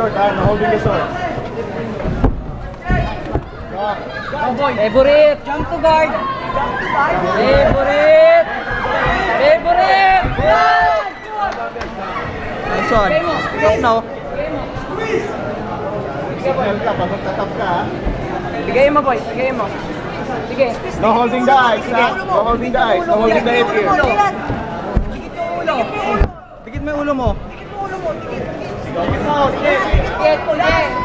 short, ha? No holding the sword. Favorite! Jump to guard! Favorite! Favorite! Nice one. Stop now. Signal ka, pag magtatap ka, ha? Bigay mo, boy. Bigay mo. Sige. No holding the eyes, ha? No holding the eyes. No holding the head here. Dikit yung ulo. Dikit mo yung ulo mo. Dikit mo. Dikit. Dikit.